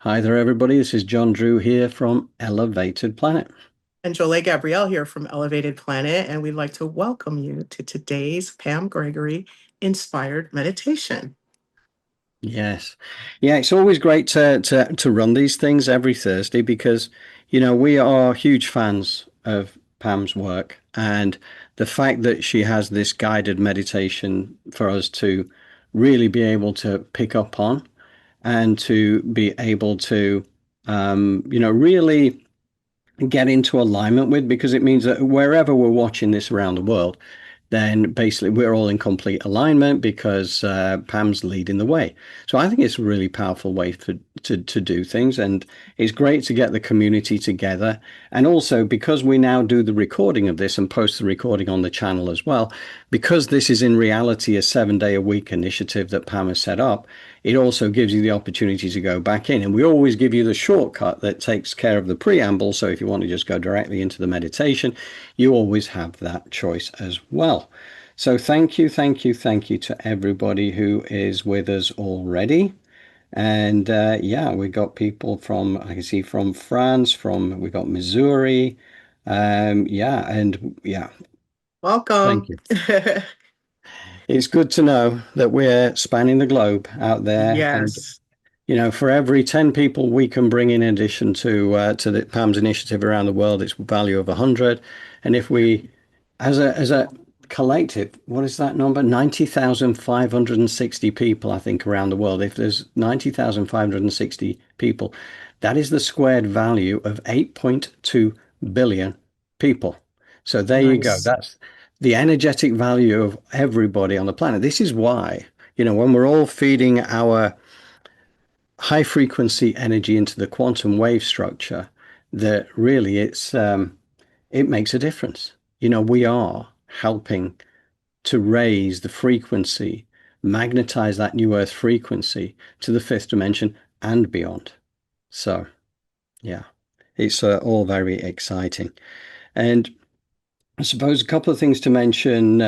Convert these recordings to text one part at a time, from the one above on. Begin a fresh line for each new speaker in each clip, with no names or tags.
Hi there, everybody. This is John Drew here from Elevated Planet.
And Jolie Gabrielle here from Elevated Planet, and we'd like to welcome you to today's Pam Gregory inspired meditation.
Yes. Yeah, it's always great to run these things every Thursday because, we are huge fans of Pam's work, and the fact that she has this guided meditation for us to really be able to pick up on and to be able to really get into alignment with, because it means that wherever we're watching this around the world, then basically we're all in complete alignment because Pam's leading the way. So I think it's a really powerful way to do things. And it's great to get the community together. And also because we now do the recording of this and post the recording on the channel as well, because this is in reality a 7-day-a-week initiative that Pam has set up, it also gives you the opportunity to go back in. And we always give you the shortcut that takes care of the preamble. So if you want to just go directly into the meditation, you always have that choice as well. So thank you to everybody who is with us already. And yeah, we got people from, I can see from France, we got Missouri. Yeah, thank
Welcome.
you. It's good to know that we're spanning the globe out there, and
Yes.
for every 10 people we can bring in addition to the PAM's initiative around the world, it's value of 100. And if we, as a collective, what is that number? 90,560 people, I think, around the world. If there's 90,560 people, that is the squared value of 8.2 billion people. So there you go.
Nice.
That's the energetic value of everybody on the planet. This is why, when we're all feeding our high frequency energy into the quantum wave structure, that really it makes a difference. We are helping to raise the frequency, magnetize that new earth frequency to the fifth dimension and beyond. So yeah, it's all very exciting. And I suppose a couple of things to mention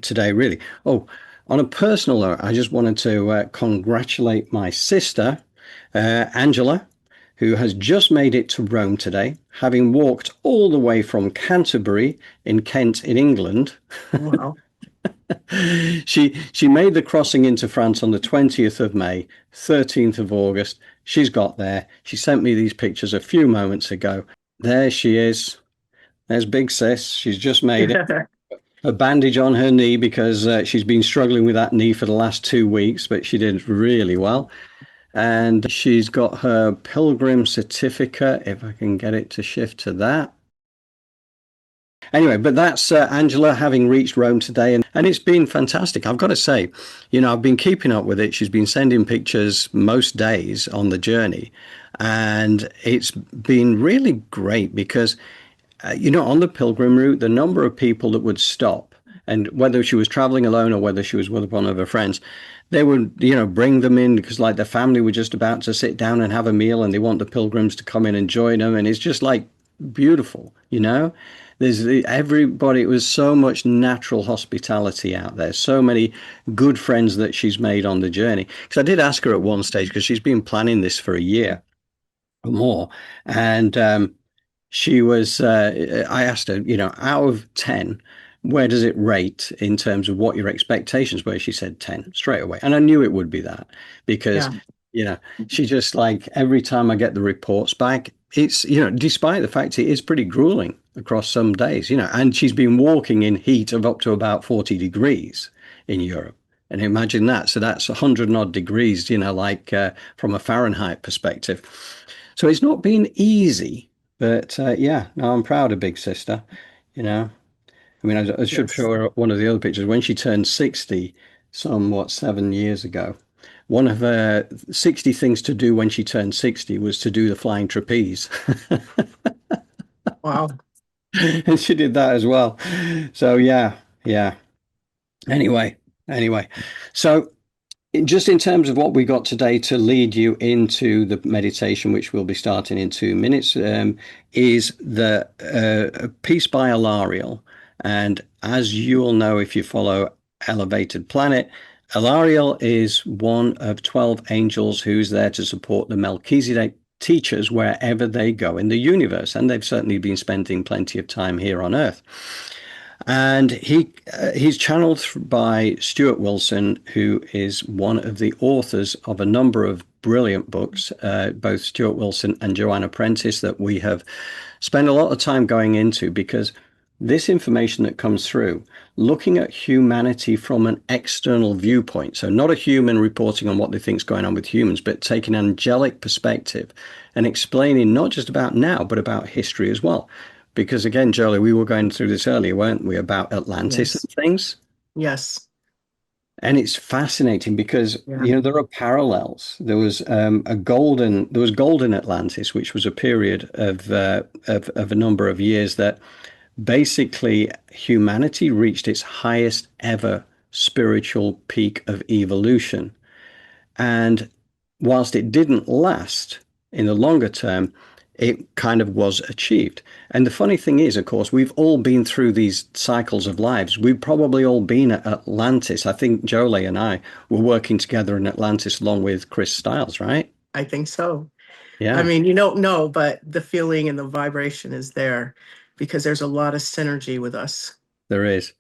today, really. Oh, on a personal note, I just wanted to congratulate my sister, Angela, who has just made it to Rome today, having walked all the way from Canterbury in Kent, in England.
Wow.
She made the crossing into France on the 20th of May, 13th of August. She's got there. She sent me these pictures a few moments ago. There she is. There's big sis. She's just made it. A bandage on her knee because she's been struggling with that knee for the last 2 weeks, but she did really well. And she's got her pilgrim certificate, if I can get it to shift to that. Anyway, but that's Angela having reached Rome today, and it's been fantastic. I've got to say, I've been keeping up with it. She's been sending pictures most days on the journey, and it's been really great because on the pilgrim route, the number of people that would stop, and whether she was traveling alone or whether she was with one of her friends, they would, bring them in because like the family were just about to sit down and have a meal and they want the pilgrims to come in and join them. And it's just like beautiful. There's everybody, it was so much natural hospitality out there, so many good friends that she's made on the journey. Because I did ask her at one stage, because she's been planning this for a year or more. And I asked her, out of 10, where does it rate in terms of what your expectations were? She said 10 straight away. And I knew it would be that because,
Yeah.
you know, she just like every time I get the reports back, it's, despite the fact it is pretty grueling across some days, and she's been walking in heat of up to about 40 degrees in Europe. And imagine that. So that's 100 and odd degrees, from a Fahrenheit perspective. So it's not been easy, but yeah, no, I'm proud of Big Sister. You know, I mean, I should
Yes.
show her one of the other pictures when she turned 60, somewhat 7 years ago. One of her 60 things to do when she turned 60 was to do the flying trapeze.
Wow.
And she did that as well. So yeah, yeah. Anyway, anyway. So just in terms of what we got today to lead you into the meditation, which we'll be starting in 2 minutes, is the piece by Alariel. And as you'll know if you follow Elevated Planet, Alariel is one of 12 angels who's there to support the Melchizedek teachers wherever they go in the universe. And they've certainly been spending plenty of time here on Earth. And he's channeled by Stuart Wilson, who is one of the authors of a number of brilliant books, both Stuart Wilson and Joanna Prentice, that we have spent a lot of time going into, because this information that comes through, looking at humanity from an external viewpoint, so not a human reporting on what they think is going on with humans, but taking an angelic perspective and explaining not just about now, but about history as well. Because again, Jolie, we were going through this earlier, weren't we, about Atlantis
Yes.
and things?
Yes.
And it's fascinating because,
Yeah.
you know, there are parallels. There was golden Atlantis, which was a period of a number of years that basically humanity reached its highest ever spiritual peak of evolution. And whilst it didn't last in the longer term, it kind of was achieved. And the funny thing is, of course, we've all been through these cycles of lives. We've probably all been at Atlantis. I think Jolie and I were working together in Atlantis along with Chris Stiles, right?
I think so. I
Yeah,
mean, you don't know, but the feeling and the vibration is there because there's a lot of synergy with us.
there is.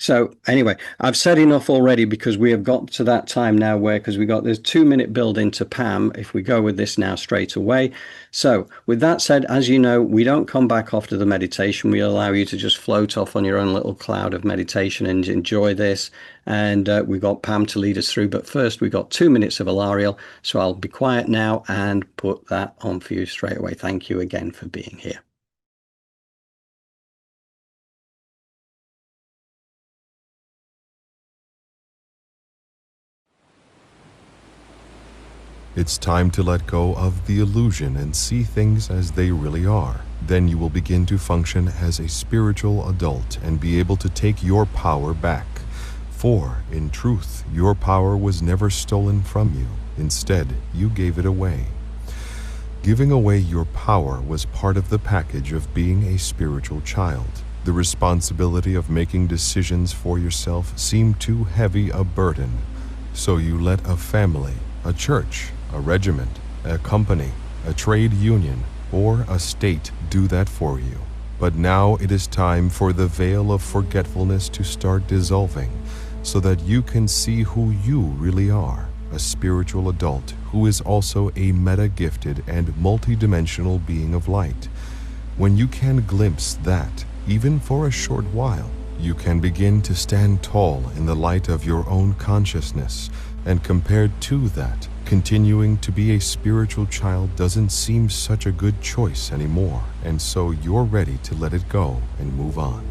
So anyway, I've said enough already, because we have got to that time now where, because we got this 2 minute build into Pam, if we go with this now straight away. So with that said, as you know, we don't come back after the meditation. We allow you to just float off on your own little cloud of meditation and enjoy this. And we've got Pam to lead us through. But first, we've got 2 minutes of Alariel. So I'll be quiet now and put that on for you straight away. Thank you again for being here.
It's time to let go of the illusion and see things as they really are. Then you will begin to function as a spiritual adult and be able to take your power back. For, in truth, your power was never stolen from you. Instead, you gave it away. Giving away your power was part of the package of being a spiritual child. The responsibility of making decisions for yourself seemed too heavy a burden. So you let a family, a church, a regiment, a company, a trade union, or a state do that for you. But now it is time for the veil of forgetfulness to start dissolving, so that you can see who you really are, a spiritual adult who is also a meta-gifted and multidimensional being of light. When you can glimpse that, even for a short while, you can begin to stand tall in the light of your own consciousness, and compared to that, continuing to be a spiritual child doesn't seem such a good choice anymore, and so you're ready to let it go and move on.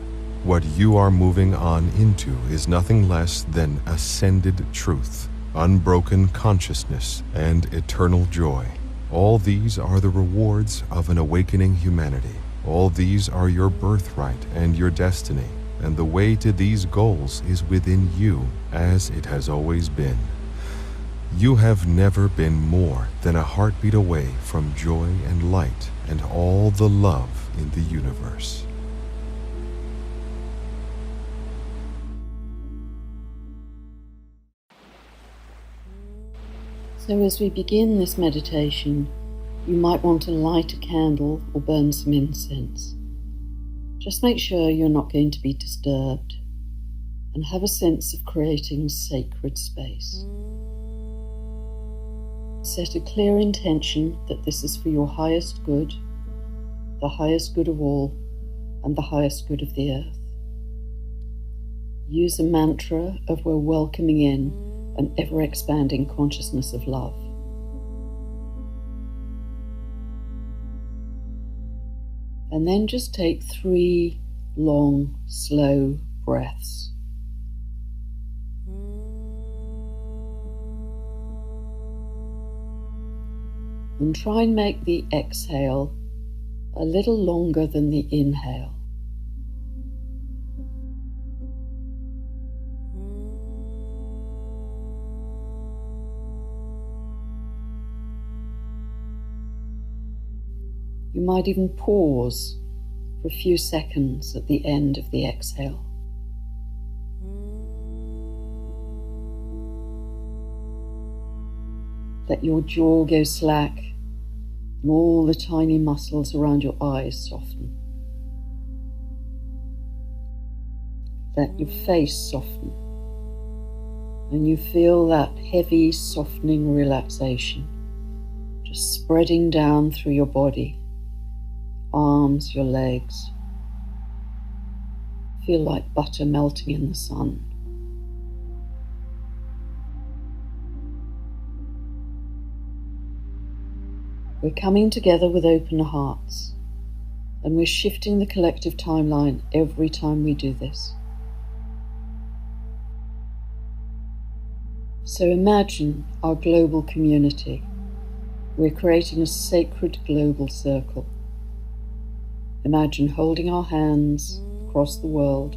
What you are moving on into is nothing less than ascended truth, unbroken consciousness, and eternal joy. All these are the rewards of an awakening humanity. All these are your birthright and your destiny, and the way to these goals is within you, as it has always been. You have never been more than a heartbeat away from joy and light and all the love in the universe.
So as we begin this meditation, you might want to light a candle or burn some incense. Just make sure you're not going to be disturbed, and have a sense of creating sacred space. Set a clear intention that this is for your highest good, the highest good of all, and the highest good of the earth. Use a mantra of we're welcoming in an ever-expanding consciousness of love. And then just take 3 long, slow breaths. And try and make the exhale a little longer than the inhale. You might even pause for a few seconds at the end of the exhale. Let your jaw go slack and all the tiny muscles around your eyes soften. Let your face soften, and you feel that heavy, softening relaxation just spreading down through your body, arms, your legs. Feel like butter melting in the sun. We're coming together with open hearts, and we're shifting the collective timeline every time we do this. So imagine our global community. We're creating a sacred global circle. Imagine holding our hands across the world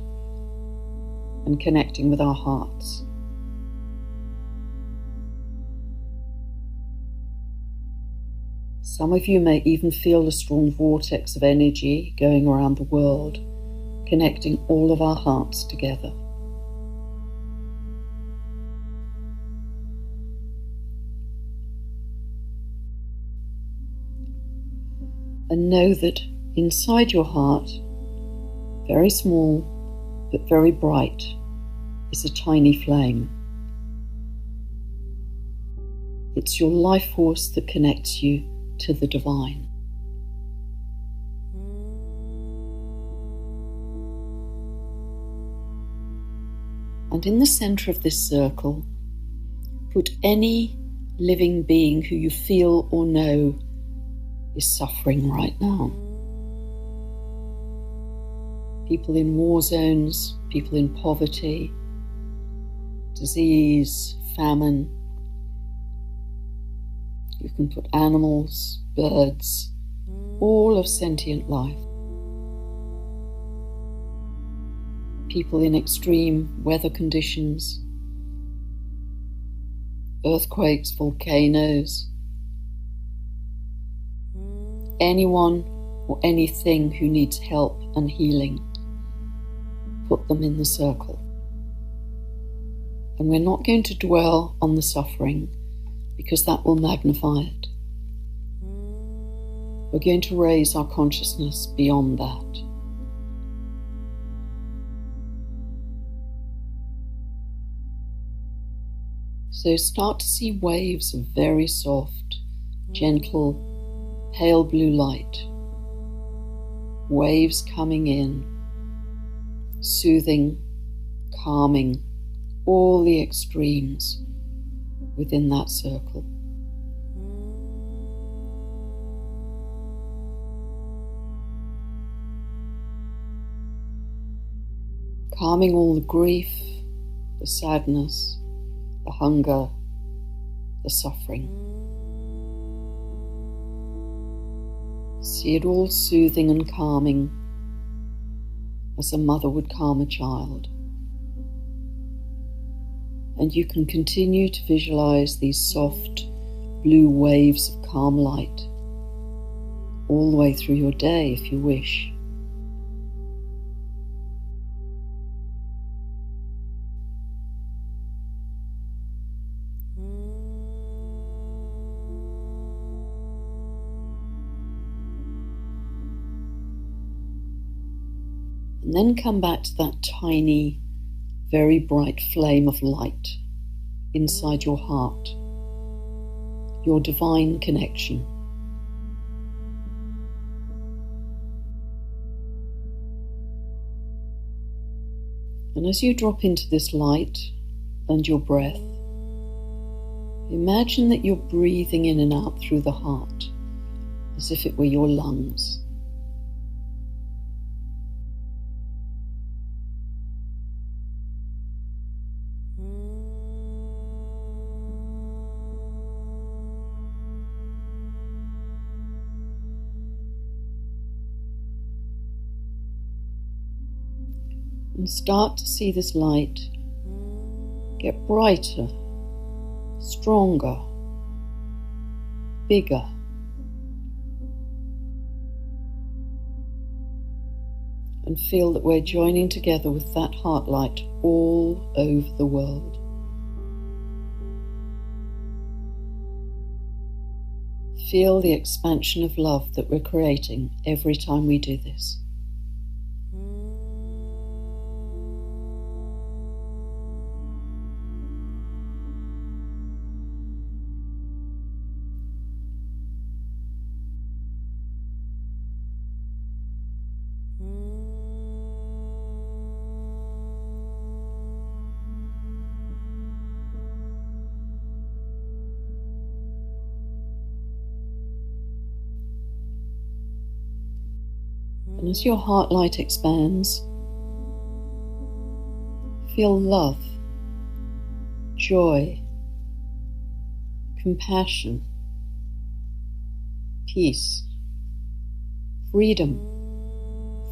and connecting with our hearts. Some of you may even feel a strong vortex of energy going around the world, connecting all of our hearts together. And know that inside your heart, very small but very bright, is a tiny flame. It's your life force that connects you to the divine. And in the center of this circle, put any living being who you feel or know is suffering right now. People in war zones, people in poverty, disease, famine. You can put animals, birds, all of sentient life. People in extreme weather conditions, earthquakes, volcanoes. Anyone or anything who needs help and healing, put them in the circle. And we're not going to dwell on the suffering because that will magnify it. We're going to raise our consciousness beyond that. So start to see waves of very soft, gentle, pale blue light. Waves coming in, soothing, calming, all the extremes within that circle. Calming all the grief, the sadness, the hunger, the suffering. See it all soothing and calming as a mother would calm a child. And you can continue to visualize these soft blue waves of calm light all the way through your day if you wish. And then come back to that tiny, very bright flame of light inside your heart, your divine connection. And as you drop into this light and your breath, imagine that you're breathing in and out through the heart as if it were your lungs. And start to see this light get brighter, stronger, bigger. And feel that we're joining together with that heart light all over the world. Feel the expansion of love that we're creating every time we do this. And as your heart light expands, feel love, joy, compassion, peace, freedom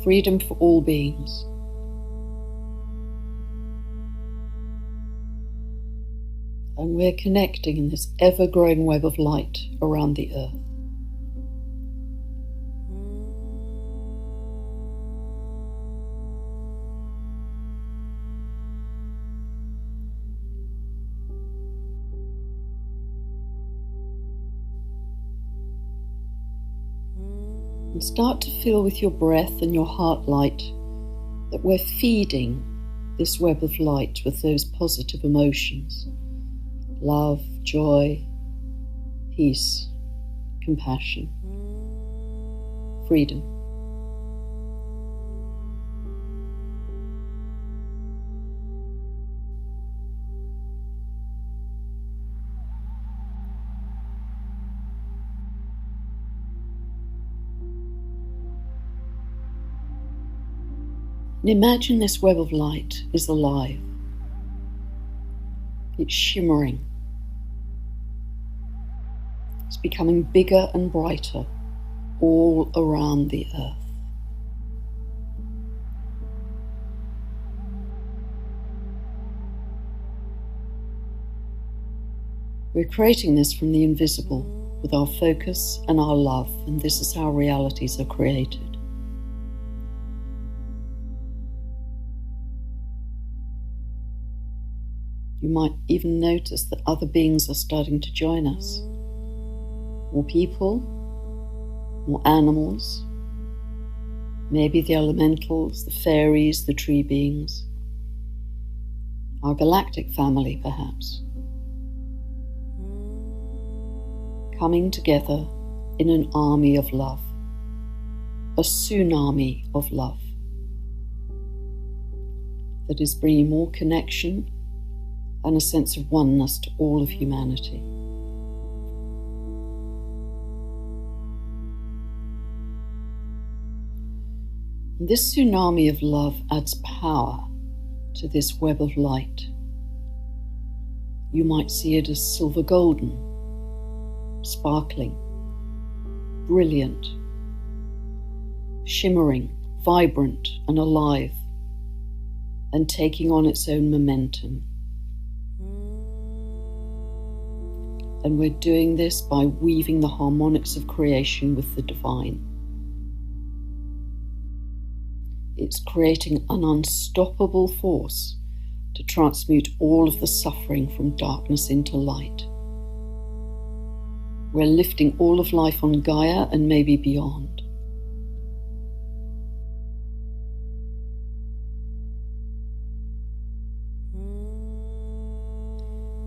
for all beings. And we're connecting in this ever-growing web of light around the earth. And start to feel with your breath and your heart light that we're feeding this web of light with those positive emotions: love, joy, peace, compassion, freedom. And imagine this web of light is alive. It's shimmering. It's becoming bigger and brighter all around the earth. We're creating this from the invisible with our focus and our love, and this is how realities are created. You might even notice that other beings are starting to join us. More people, more animals, maybe the elementals, the fairies, the tree beings, our galactic family perhaps, coming together in an army of love, a tsunami of love that is bringing more connection and a sense of oneness to all of humanity. And this tsunami of love adds power to this web of light. You might see it as silver golden, sparkling, brilliant, shimmering, vibrant and alive, and taking on its own momentum. And we're doing this by weaving the harmonics of creation with the divine. It's creating an unstoppable force to transmute all of the suffering from darkness into light. We're lifting all of life on Gaia and maybe beyond.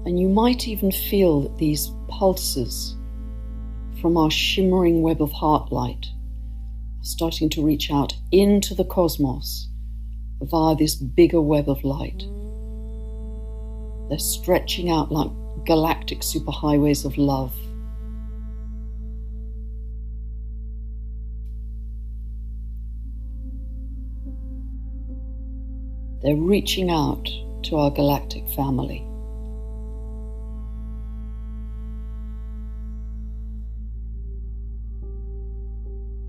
And you might even feel that these pulses from our shimmering web of heart light are starting to reach out into the cosmos via this bigger web of light. They're stretching out like galactic superhighways of love. They're reaching out to our galactic family.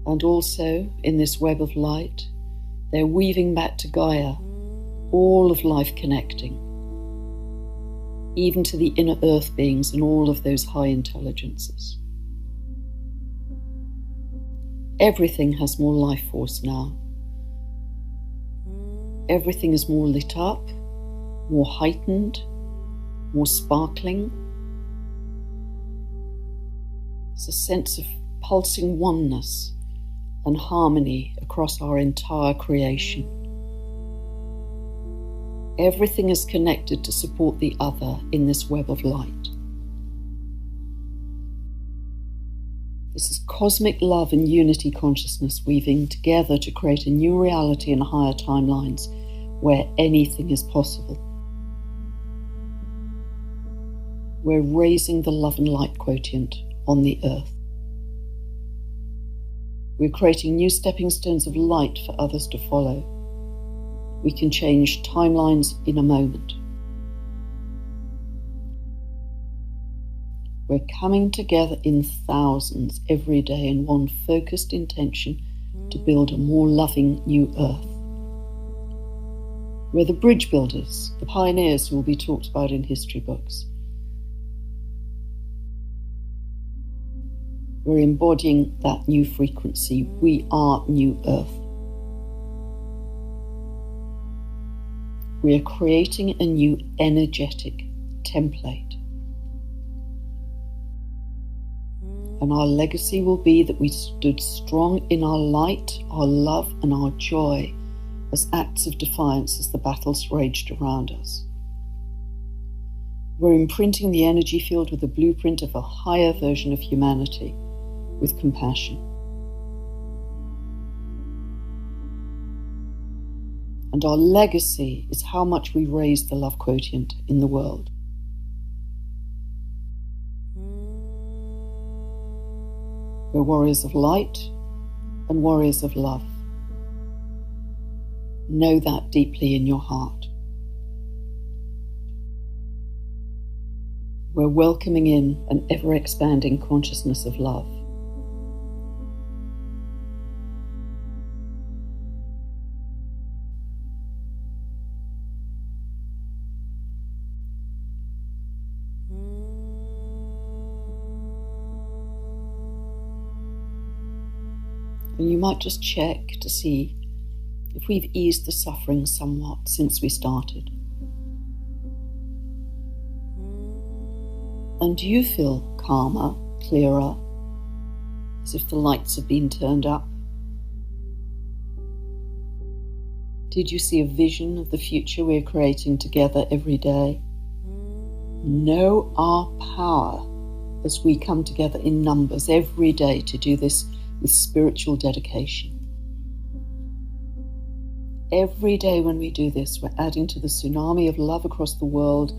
And also, in this web of light, they're weaving back to Gaia, all of life connecting, even to the inner earth beings and all of those high intelligences. Everything has more life force now. Everything is more lit up, more heightened, more sparkling. It's a sense of pulsing oneness and harmony across our entire creation. Everything is connected to support the other in this web of light. This is cosmic love and unity consciousness weaving together to create a new reality and higher timelines where anything is possible. We're raising the love and light quotient on the earth. We're creating new stepping stones of light for others to follow. We can change timelines in a moment. We're coming together in thousands every day in one focused intention to build a more loving new earth. We're the bridge builders, the pioneers who will be talked about in history books. We're embodying that new frequency. We are New Earth. We are creating a new energetic template. And our legacy will be that we stood strong in our light, our love, and our joy as acts of defiance as the battles raged around us. We're imprinting the energy field with a blueprint of a higher version of humanity, with compassion. And our legacy is how much we raise the love quotient in the world. We're warriors of light and warriors of love. Know that deeply in your heart. We're welcoming in an ever-expanding consciousness of love. And you might just check to see if we've eased the suffering somewhat since we started. And do you feel calmer, clearer, as if the lights have been turned up? Did you see a vision of the future we're creating together every day? Know our power as we come together in numbers every day to do this with spiritual dedication. Every day when we do this, we're adding to the tsunami of love across the world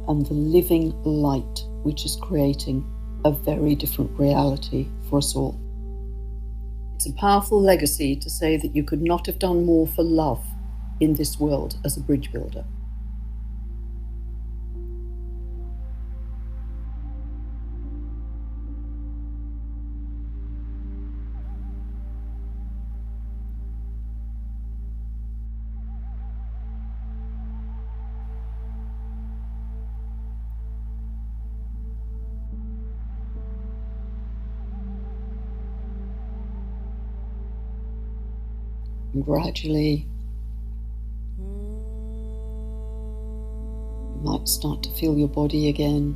and the living light, which is creating a very different reality for us all. It's a powerful legacy to say that you could not have done more for love in this world as a bridge builder. And gradually, you might start to feel your body again.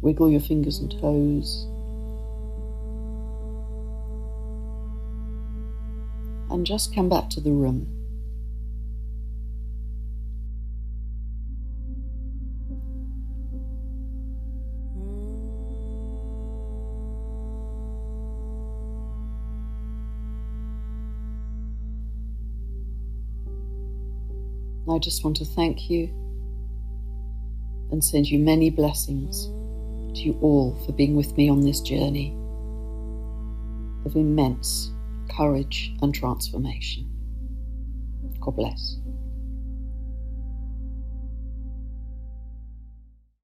Wiggle your fingers and toes. And just come back to the room. I just want to thank you and send you many blessings to you all for being with me on this journey of immense courage and transformation. God bless.